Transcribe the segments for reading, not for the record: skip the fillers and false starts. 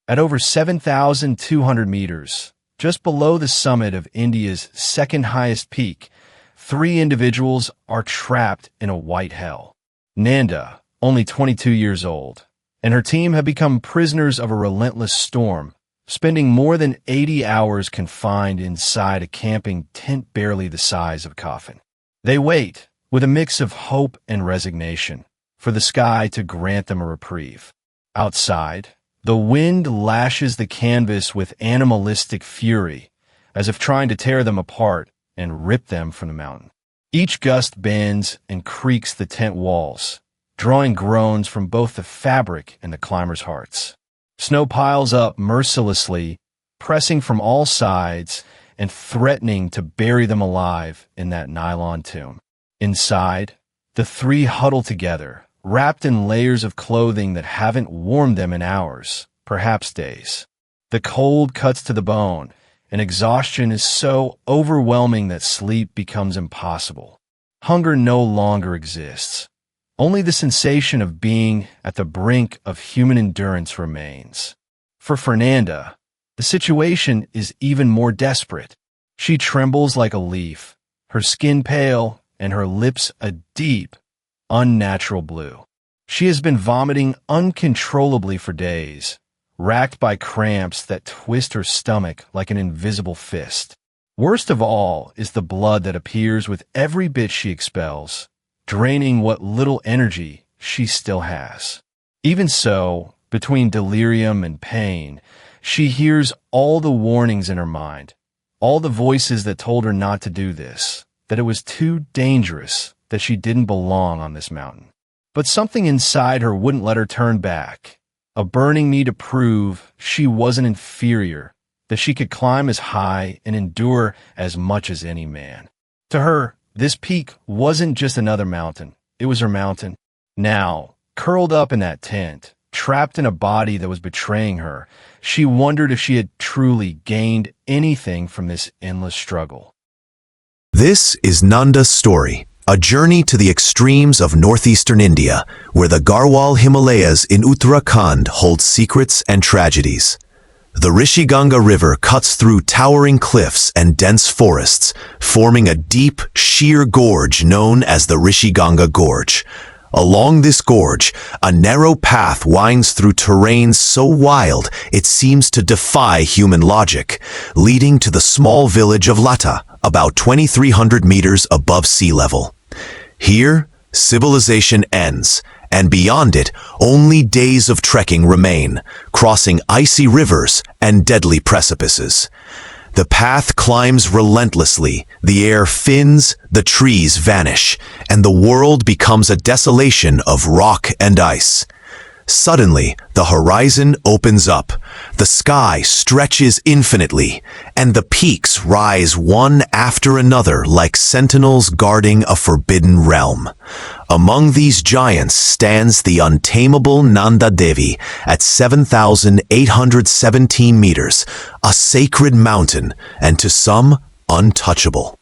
At over 7,200 meters, just below the summit of India's second highest peak, three individuals are trapped in a white hell. Nanda, only 22 years old, and her team have become prisoners of a relentless storm, spending more than 80 hours confined inside a camping tent barely the size of a coffin. They wait, with a mix of hope and resignation, for the sky to grant them a reprieve. Outside, the wind lashes the canvas with animalistic fury, as if trying to tear them apart and rip them from the mountain. Each gust bends and creaks the tent walls, drawing groans from both the fabric and the climbers' hearts. Snow piles up mercilessly, pressing from all sides and threatening to bury them alive in that nylon tomb. Inside, the three huddle together, wrapped in layers of clothing that haven't warmed them in hours, perhaps days. The cold cuts to the bone, and exhaustion is so overwhelming that sleep becomes impossible. Hunger no longer exists. Only the sensation of being at the brink of human endurance remains. For Fernanda, the situation is even more desperate. She trembles like a leaf, her skin pale and her lips a deep, unnatural blue. She has been vomiting uncontrollably for days, racked by cramps that twist her stomach like an invisible fist. Worst of all is the blood that appears with every bit she expels, draining what little energy she still has. Even so, between delirium and pain, she hears all the warnings in her mind, all the voices that told her not to do this, that it was too dangerous, that she didn't belong on this mountain. But something inside her wouldn't let her turn back, a burning need to prove she wasn't inferior, that she could climb as high and endure as much as any man. To her, this peak wasn't just another mountain. It was her mountain. Now, curled up in that tent, trapped in a body that was betraying her, she wondered if she had truly gained anything from this endless struggle. This is Nanda's story, a journey to the extremes of northeastern India, where the Garhwal Himalayas in Uttarakhand hold secrets and tragedies. The Rishiganga River cuts through towering cliffs and dense forests, forming a deep, sheer gorge known as the Rishiganga Gorge. Along this gorge, a narrow path winds through terrain so wild it seems to defy human logic, leading to the small village of Lata, about 2,300 meters above sea level. Here, civilization ends, and beyond it, only days of trekking remain, crossing icy rivers and deadly precipices. The path climbs relentlessly, the air thins, the trees vanish, and the world becomes a desolation of rock and ice. Suddenly, the horizon opens up, the sky stretches infinitely, and the peaks rise one after another like sentinels guarding a forbidden realm. Among these giants stands the untamable Nanda Devi at 7,817 meters, a sacred mountain, and to some, untouchable.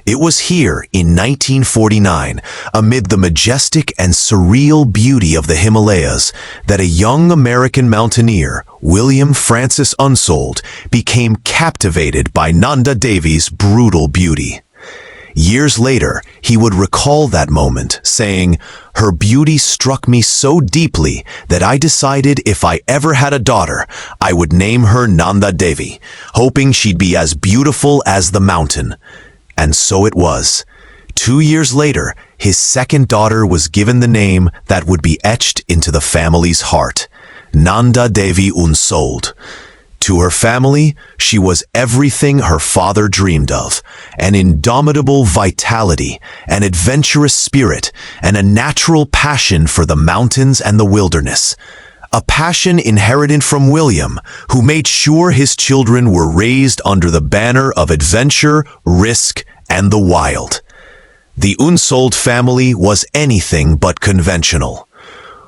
It was here in 1949, amid the majestic and surreal beauty of the Himalayas, that a young American mountaineer, William Francis Unsold, became captivated by Nanda Devi's brutal beauty. Years later, he would recall that moment, saying, "Her beauty struck me so deeply that I decided if I ever had a daughter, I would name her Nanda Devi, hoping she'd be as beautiful as the mountain." And so it was. 2 years later, his second daughter was given the name that would be etched into the family's heart, Nanda Devi Unsold. To her family, she was everything her father dreamed of, an indomitable vitality, an adventurous spirit, and a natural passion for the mountains and the wilderness. A passion inherited from William, who made sure his children were raised under the banner of adventure, risk, and the wild. The Unsold family was anything but conventional.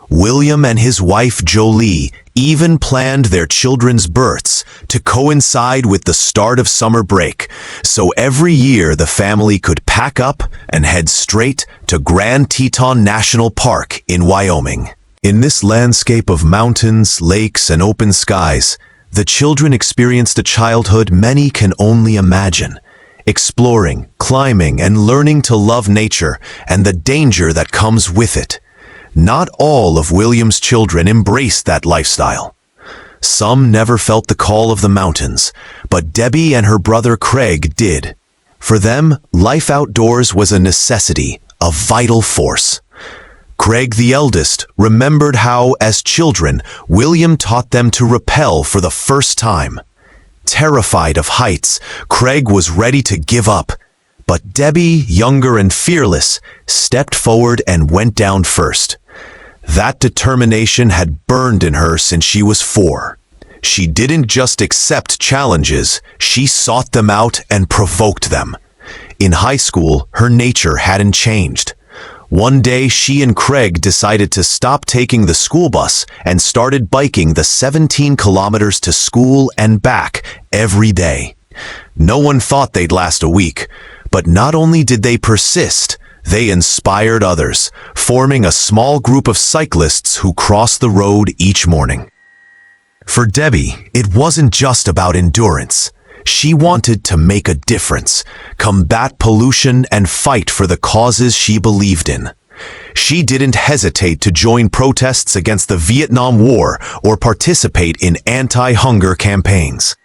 William and his wife Jolie even planned their children's births to coincide with the start of summer break, so every year the family could pack up and head straight to Grand Teton National Park in Wyoming. In this landscape of mountains, lakes, and open skies, the children experienced a childhood many can only imagine, exploring, climbing, and learning to love nature and the danger that comes with it. Not all of William's children embraced that lifestyle. Some never felt the call of the mountains, but Debbie and her brother Craig did. For them, life outdoors was a necessity, a vital force. Craig, the eldest, remembered how, as children, William taught them to rappel for the first time. Terrified of heights, Craig was ready to give up. But Debbie, younger and fearless, stepped forward and went down first. That determination had burned in her since she was 4. She didn't just accept challenges, she sought them out and provoked them. In high school, her nature hadn't changed. One day, she and Craig decided to stop taking the school bus and started biking the 17 kilometers to school and back every day. No one thought they'd last a week, but not only did they persist, they inspired others, forming a small group of cyclists who crossed the road each morning. For Debbie, it wasn't just about endurance. She wanted to make a difference, combat pollution, and fight for the causes she believed in. She didn't hesitate to join protests against the Vietnam War or participate in anti-hunger campaigns.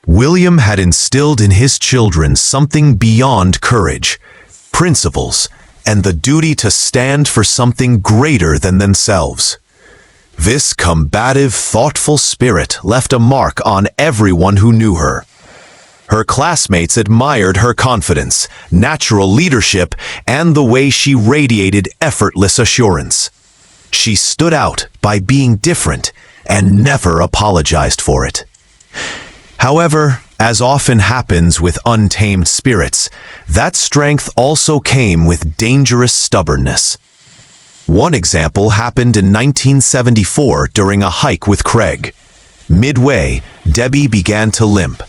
William had instilled in his children something beyond courage, principles, and the duty to stand for something greater than themselves. This combative, thoughtful spirit left a mark on everyone who knew her. Her classmates admired her confidence, natural leadership, and the way she radiated effortless assurance. She stood out by being different and never apologized for it. However, as often happens with untamed spirits, that strength also came with dangerous stubbornness. One example happened in 1974 during a hike with Craig. Midway, Debbie began to limp.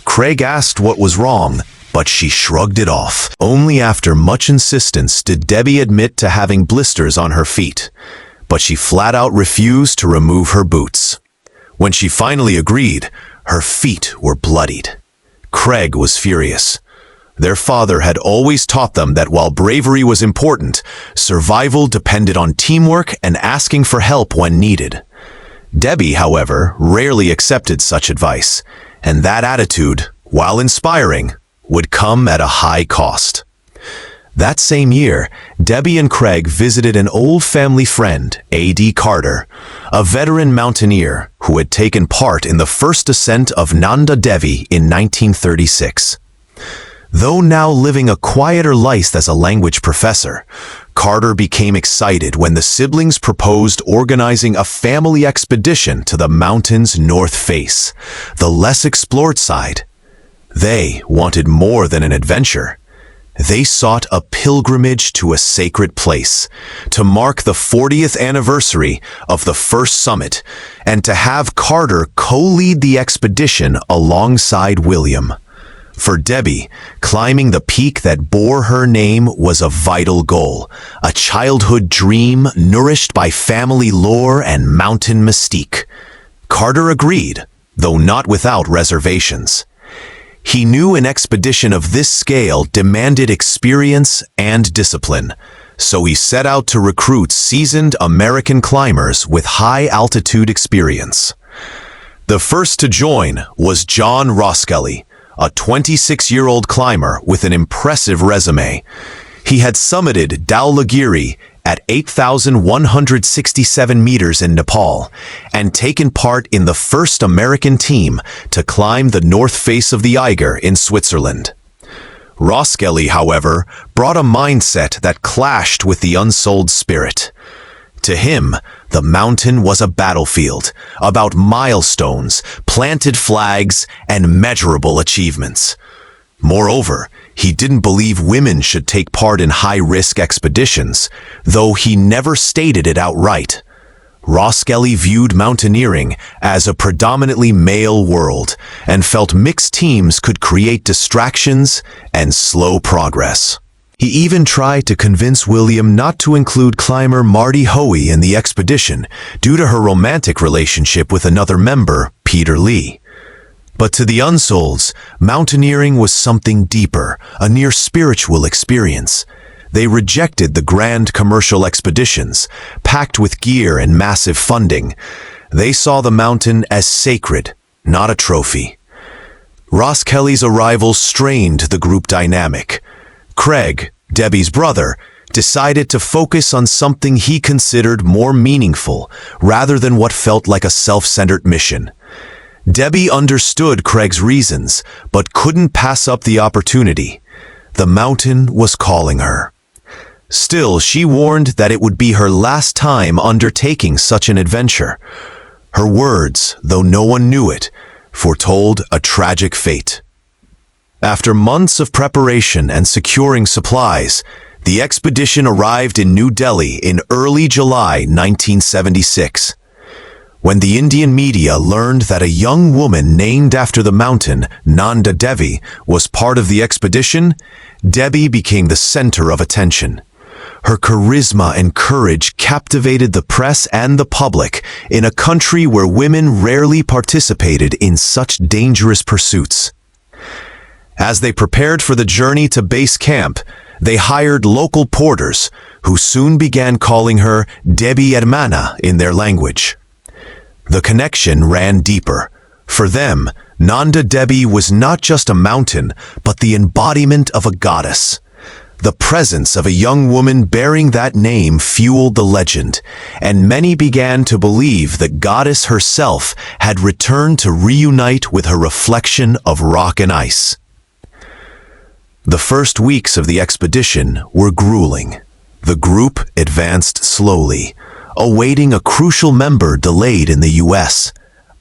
Craig asked what was wrong, but she shrugged it off. Only after much insistence did Debbie admit to having blisters on her feet, but she flat out refused to remove her boots. When she finally agreed, her feet were bloodied. Craig was furious. Their father had always taught them that while bravery was important, survival depended on teamwork and asking for help when needed. Debbie, however, rarely accepted such advice, and that attitude, while inspiring, would come at a high cost. That same year, Debbie and Craig visited an old family friend, A.D. Carter, a veteran mountaineer who had taken part in the first ascent of Nanda Devi in 1936. Though now living a quieter life as a language professor, Carter became excited when the siblings proposed organizing a family expedition to the mountain's north face, the less explored side. They wanted more than an adventure. They sought a pilgrimage to a sacred place, to mark the 40th anniversary of the first summit, and to have Carter co-lead the expedition alongside William. For Debbie, climbing the peak that bore her name was a vital goal, a childhood dream nourished by family lore and mountain mystique. Carter agreed, though not without reservations. He knew an expedition of this scale demanded experience and discipline, so he set out to recruit seasoned American climbers with high-altitude experience. The first to join was John Roskelley, a 26-year-old climber with an impressive resume. He had summited Dhaulagiri at 8,167 meters in Nepal and taken part in the first American team to climb the north face of the Eiger in Switzerland. Roskelley, however, brought a mindset that clashed with the unsold spirit. To him, the mountain was a battlefield, about milestones, planted flags, and measurable achievements. Moreover, he didn't believe women should take part in high-risk expeditions, though he never stated it outright. Roskelley viewed mountaineering as a predominantly male world and felt mixed teams could create distractions and slow progress. He even tried to convince William not to include climber Marty Hoey in the expedition due to her romantic relationship with another member, Peter Lee. But to the Unsolds, mountaineering was something deeper, a near spiritual experience. They rejected the grand commercial expeditions, packed with gear and massive funding. They saw the mountain as sacred, not a trophy. Ross Kelly's arrival strained the group dynamic. Craig, Debbie's brother, decided to focus on something he considered more meaningful rather than what felt like a self-centered mission. Debbie understood Craig's reasons, but couldn't pass up the opportunity. The mountain was calling her. Still, she warned that it would be her last time undertaking such an adventure. Her words, though no one knew it, foretold a tragic fate. After months of preparation and securing supplies, the expedition arrived in New Delhi in early July 1976. When the Indian media learned that a young woman named after the mountain, Nanda Devi, was part of the expedition, Debbie became the center of attention. Her charisma and courage captivated the press and the public in a country where women rarely participated in such dangerous pursuits. As they prepared for the journey to base camp, they hired local porters, who soon began calling her Debbie Hermana in their language. The connection ran deeper. For them, Nanda Devi was not just a mountain, but the embodiment of a goddess. The presence of a young woman bearing that name fueled the legend, and many began to believe that Goddess herself had returned to reunite with her reflection of rock and ice. The first weeks of the expedition were grueling. The group advanced slowly, awaiting a crucial member delayed in the U.S.,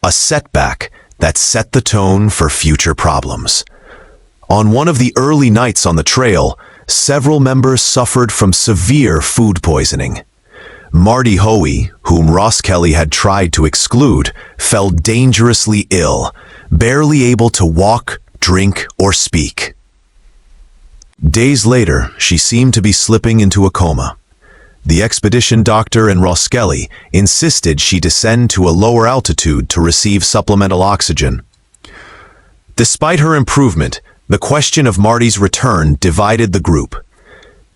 a setback that set the tone for future problems. On one of the early nights on the trail, several members suffered from severe food poisoning. Marty Hoey, whom Ross Kelly had tried to exclude, fell dangerously ill, barely able to walk, drink, or speak. Days later, she seemed to be slipping into a coma. The expedition doctor and Ross Kelly insisted she descend to a lower altitude to receive supplemental oxygen. Despite her improvement, the question of Marty's return divided the group.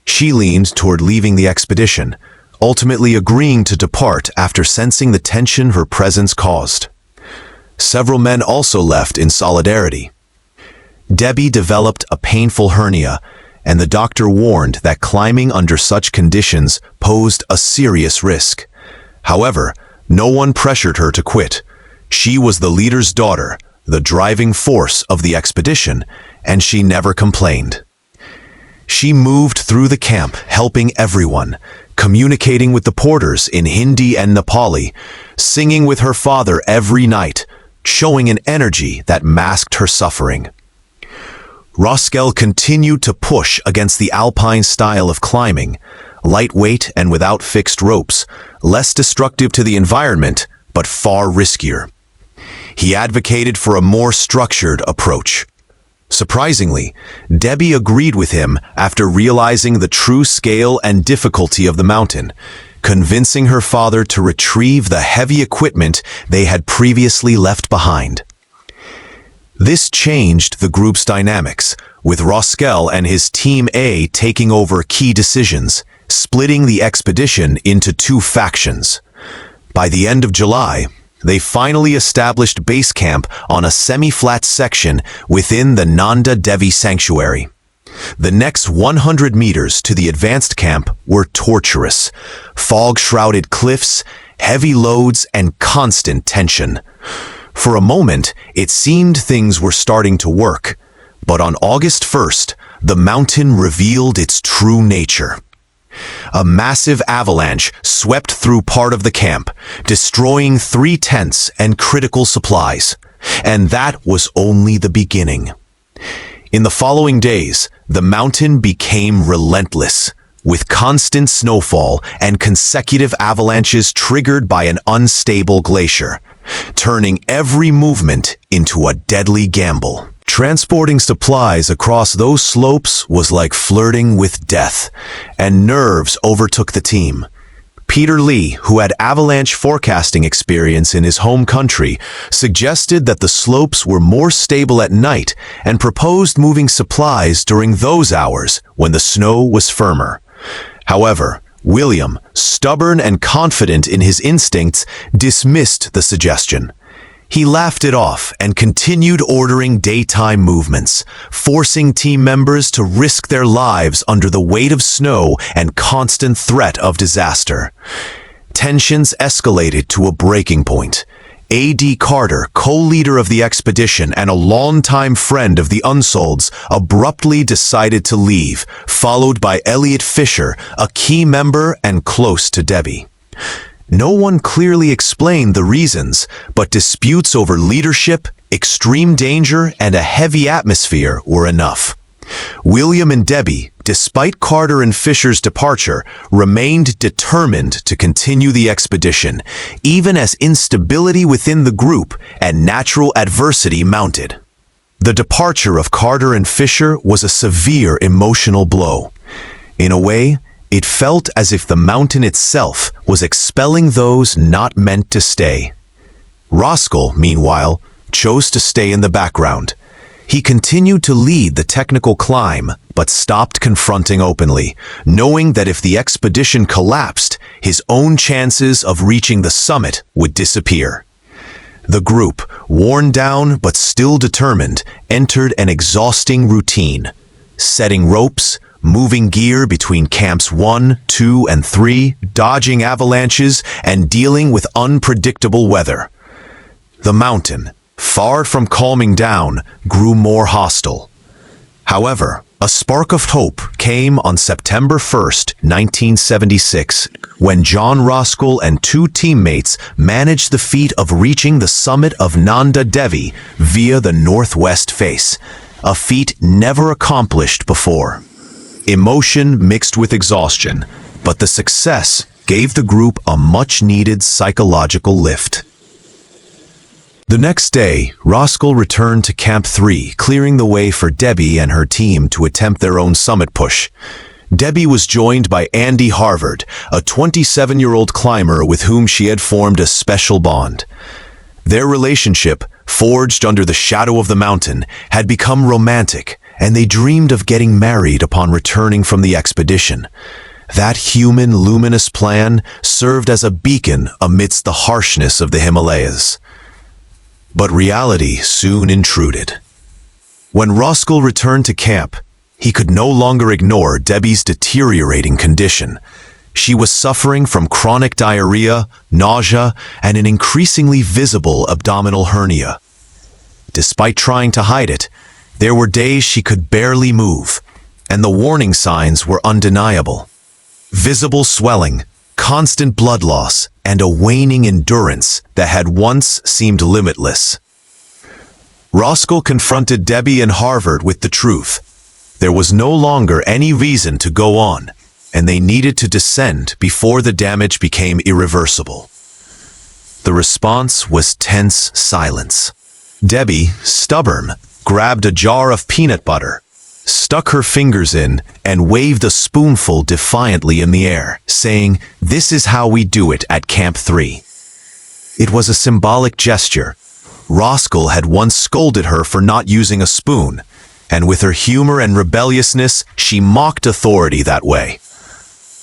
She leaned toward leaving the expedition, ultimately agreeing to depart after sensing the tension her presence caused. Several men also left in solidarity. Debbie developed a painful hernia, and the doctor warned that climbing under such conditions posed a serious risk. However, no one pressured her to quit. She was the leader's daughter, the driving force of the expedition, and she never complained. She moved through the camp, helping everyone, communicating with the porters in Hindi and Nepali, singing with her father every night, showing an energy that masked her suffering. Roskell continued to push against the alpine style of climbing, lightweight and without fixed ropes, less destructive to the environment, but far riskier. He advocated for a more structured approach. Surprisingly, Debbie agreed with him after realizing the true scale and difficulty of the mountain, convincing her father to retrieve the heavy equipment they had previously left behind. This changed the group's dynamics, with Roskell and his Team A taking over key decisions, splitting the expedition into two factions. By the end of July, they finally established base camp on a semi-flat section within the Nanda Devi Sanctuary. The next 100 meters to the advanced camp were torturous. Fog-shrouded cliffs, heavy loads, and constant tension. For a moment, it seemed things were starting to work, but on August 1st, the mountain revealed its true nature. A massive avalanche swept through part of the camp, destroying 3 tents and critical supplies, and that was only the beginning. In the following days, the mountain became relentless, with constant snowfall and consecutive avalanches triggered by an unstable glacier, turning every movement into a deadly gamble. Transporting supplies across those slopes was like flirting with death, and nerves overtook the team. Peter Lee, who had avalanche forecasting experience in his home country, suggested that the slopes were more stable at night and proposed moving supplies during those hours when the snow was firmer. However, William, stubborn and confident in his instincts, dismissed the suggestion. He laughed it off and continued ordering daytime movements, forcing team members to risk their lives under the weight of snow and constant threat of disaster. Tensions escalated to a breaking point. A.D. Carter, co-leader of the expedition and a longtime friend of the Unsolds, abruptly decided to leave, followed by Elliot Fisher, a key member and close to Debbie. No one clearly explained the reasons, but disputes over leadership, extreme danger, and a heavy atmosphere were enough. William and Debbie, despite Carter and Fisher's departure, remained determined to continue the expedition, even as instability within the group and natural adversity mounted. The departure of Carter and Fisher was a severe emotional blow. In a way, it felt as if the mountain itself was expelling those not meant to stay. Roskell, meanwhile, chose to stay in the background. He continued to lead the technical climb, but stopped confronting openly, knowing that if the expedition collapsed, his own chances of reaching the summit would disappear. The group, worn down but still determined, entered an exhausting routine, setting ropes, moving gear between camps 1, 2, and 3, dodging avalanches, and dealing with unpredictable weather. The mountain, far from calming down, grew more hostile. However, a spark of hope came on September 1st, 1976, when John Roskell and two teammates managed the feat of reaching the summit of Nanda Devi via the northwest face, a feat never accomplished before. Emotion mixed with exhaustion, but the success gave the group a much-needed psychological lift. The next day, Roskell returned to Camp 3, clearing the way for Debbie and her team to attempt their own summit push. Debbie was joined by Andy Harvard, a 27-year-old climber with whom she had formed a special bond. Their relationship, forged under the shadow of the mountain, had become romantic, and they dreamed of getting married upon returning from the expedition. That human, luminous plan served as a beacon amidst the harshness of the Himalayas. But reality soon intruded. When Roskell returned to camp, he could no longer ignore Debbie's deteriorating condition. She was suffering from chronic diarrhea, nausea, and an increasingly visible abdominal hernia. Despite trying to hide it, there were days she could barely move, and the warning signs were undeniable. Visible swelling, constant blood loss, and a waning endurance that had once seemed limitless. Roskell confronted Debbie and Harvard with the truth. There was no longer any reason to go on, and they needed to descend before the damage became irreversible. The response was tense silence. Debbie, stubborn, grabbed a jar of peanut butter, stuck her fingers in, and waved a spoonful defiantly in the air, saying, "This is how we do it at Camp 3. It was a symbolic gesture. Roskell had once scolded her for not using a spoon, and with her humor and rebelliousness, she mocked authority that way.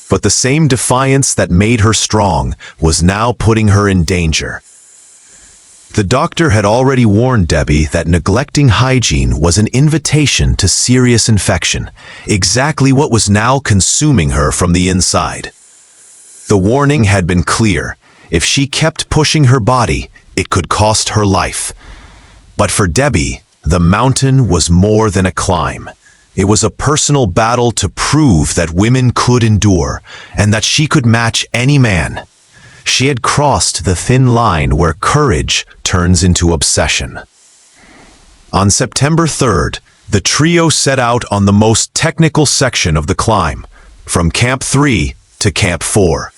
But the same defiance that made her strong was now putting her in danger. The doctor had already warned Debbie that neglecting hygiene was an invitation to serious infection, exactly what was now consuming her from the inside. The warning had been clear. If she kept pushing her body, it could cost her life. But for Debbie, the mountain was more than a climb. It was a personal battle to prove that women could endure, and that she could match any man. She had crossed the thin line where courage turns into obsession. On September 3rd, the trio set out on the most technical section of the climb, from Camp 3 to Camp 4.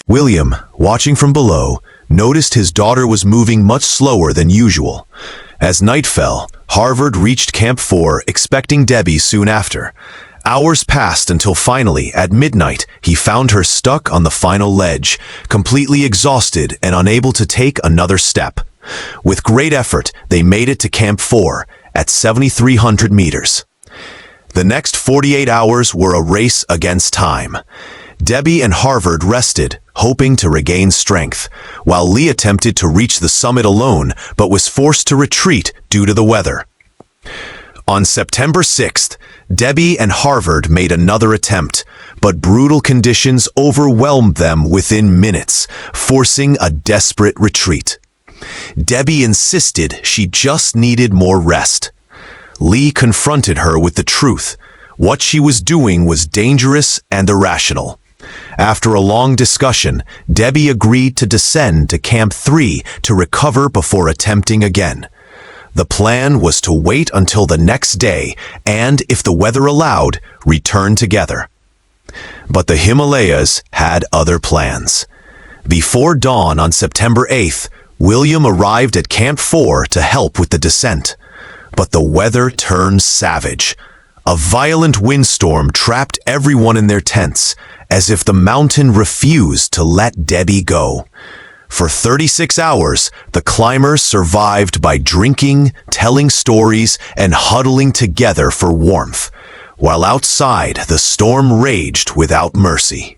William, watching from below, noticed his daughter was moving much slower than usual. As night fell, Harvard reached Camp 4 expecting Debbie soon after. Hours passed until finally, at midnight, he found her stuck on the final ledge, completely exhausted and unable to take another step. With great effort, they made it to Camp 4 at 7,300 meters. The next 48 hours were a race against time. Debbie and Harvard rested, hoping to regain strength, while Lee attempted to reach the summit alone but was forced to retreat due to the weather. On September 6th, Debbie and Harvard made another attempt, but brutal conditions overwhelmed them within minutes, forcing a desperate retreat. Debbie insisted she just needed more rest. Lee confronted her with the truth. What she was doing was dangerous and irrational. After a long discussion, Debbie agreed to descend to Camp 3 to recover before attempting again. The plan was to wait until the next day and, if the weather allowed, return together. But the Himalayas had other plans. Before dawn on September 8th, William arrived at Camp 4 to help with the descent. But the weather turned savage. A violent windstorm trapped everyone in their tents, as if the mountain refused to let Debbie go. For 36 hours, the climbers survived by drinking, telling stories, and huddling together for warmth, while outside the storm raged without mercy.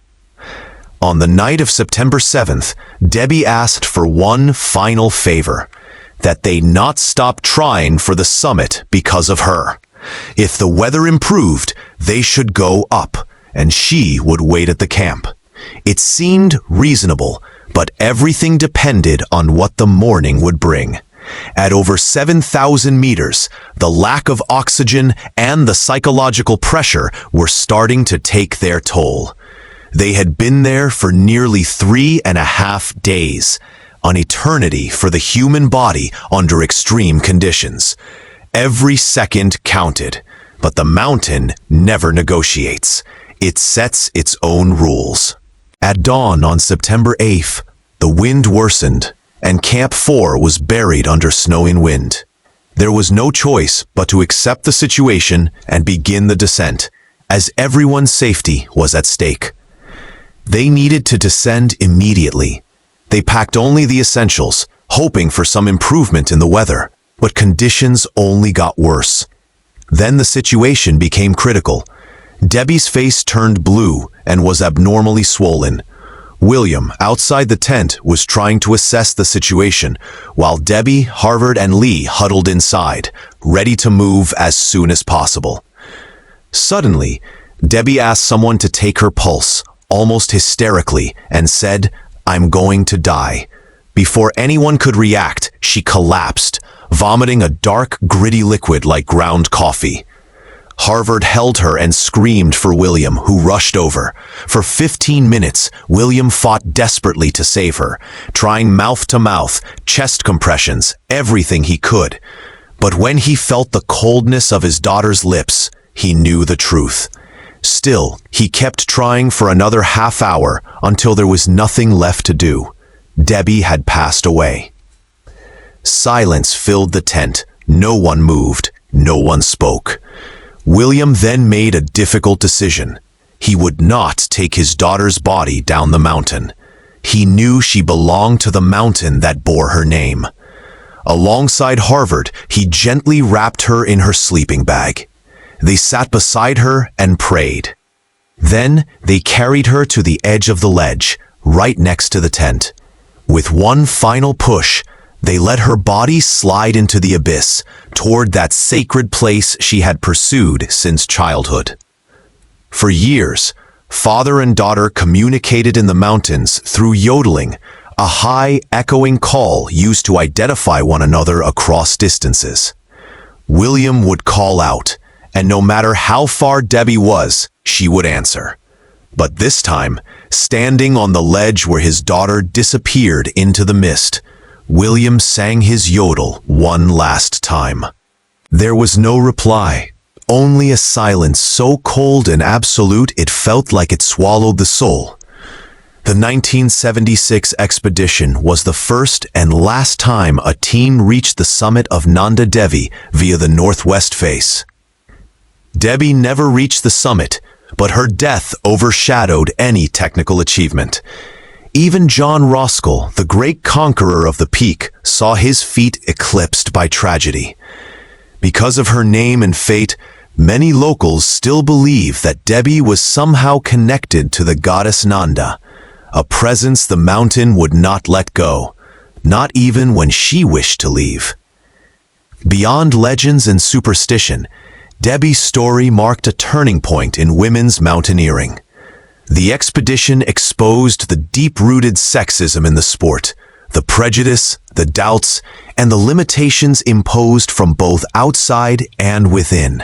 On the night of September 7th, Debbie asked for one final favor, that they not stop trying for the summit because of her. If the weather improved, they should go up, and she would wait at the camp. It seemed reasonable, but everything depended on what the morning would bring. At over 7,000 meters, the lack of oxygen and the psychological pressure were starting to take their toll. They had been there for nearly 3.5 days, an eternity for the human body under extreme conditions. Every second counted, but the mountain never negotiates. It sets its own rules. At dawn on September 8th, the wind worsened, and Camp 4 was buried under snowing wind. There was no choice but to accept the situation and begin the descent, as everyone's safety was at stake. They needed to descend immediately. They packed only the essentials, hoping for some improvement in the weather, but conditions only got worse. Then the situation became critical. Debbie's face turned blue and was abnormally swollen. William, outside the tent, was trying to assess the situation, while Debbie, Harvard, and Lee huddled inside, ready to move as soon as possible. Suddenly, Debbie asked someone to take her pulse, almost hysterically, and said, "I'm going to die." Before anyone could react, she collapsed, vomiting a dark, gritty liquid like ground coffee. Harvard held her and screamed for William, who rushed over. For 15 minutes, William fought desperately to save her, trying mouth-to-mouth, chest compressions, everything he could. But when he felt the coldness of his daughter's lips, he knew the truth. Still, he kept trying for another half hour until there was nothing left to do. Debbie had passed away. Silence filled the tent. No one moved. No one spoke. William then made a difficult decision. He would not take his daughter's body down the mountain. He knew she belonged to the mountain that bore her name. Alongside Harvard, he gently wrapped her in her sleeping bag. They sat beside her and prayed. Then they carried her to the edge of the ledge, right next to the tent. With one final push, they let her body slide into the abyss, toward that sacred place she had pursued since childhood. For years, father and daughter communicated in the mountains through yodeling, a high, echoing call used to identify one another across distances. William would call out, and no matter how far Debbie was, she would answer. But this time, standing on the ledge where his daughter disappeared into the mist, William sang his yodel one last time. There was no reply, only a silence so cold and absolute it felt like it swallowed the soul. The 1976 expedition was the first and last time a team reached the summit of Nanda Devi via the northwest face. Debbie never reached the summit, but her death overshadowed any technical achievement. Even John Roskell, the great conqueror of the peak, saw his feat eclipsed by tragedy. Because of her name and fate, many locals still believe that Debbie was somehow connected to the goddess Nanda, a presence the mountain would not let go, not even when she wished to leave. Beyond legends and superstition, Debbie's story marked a turning point in women's mountaineering. The expedition exposed the deep-rooted sexism in the sport, the prejudice, the doubts, and the limitations imposed from both outside and within.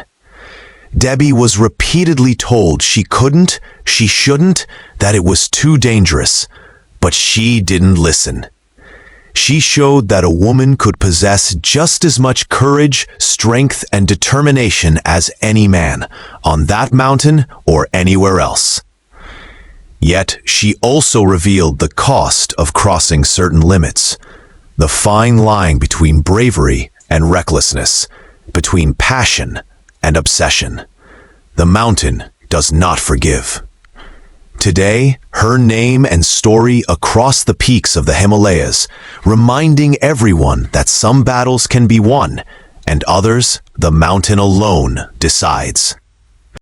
Debbie was repeatedly told she couldn't, she shouldn't, that it was too dangerous, but she didn't listen. She showed that a woman could possess just as much courage, strength, and determination as any man, on that mountain or anywhere else. Yet she also revealed the cost of crossing certain limits, the fine line between bravery and recklessness, between passion and obsession. The mountain does not forgive. Today, her name and story across the peaks of the Himalayas, reminding everyone that some battles can be won, and others the mountain alone decides.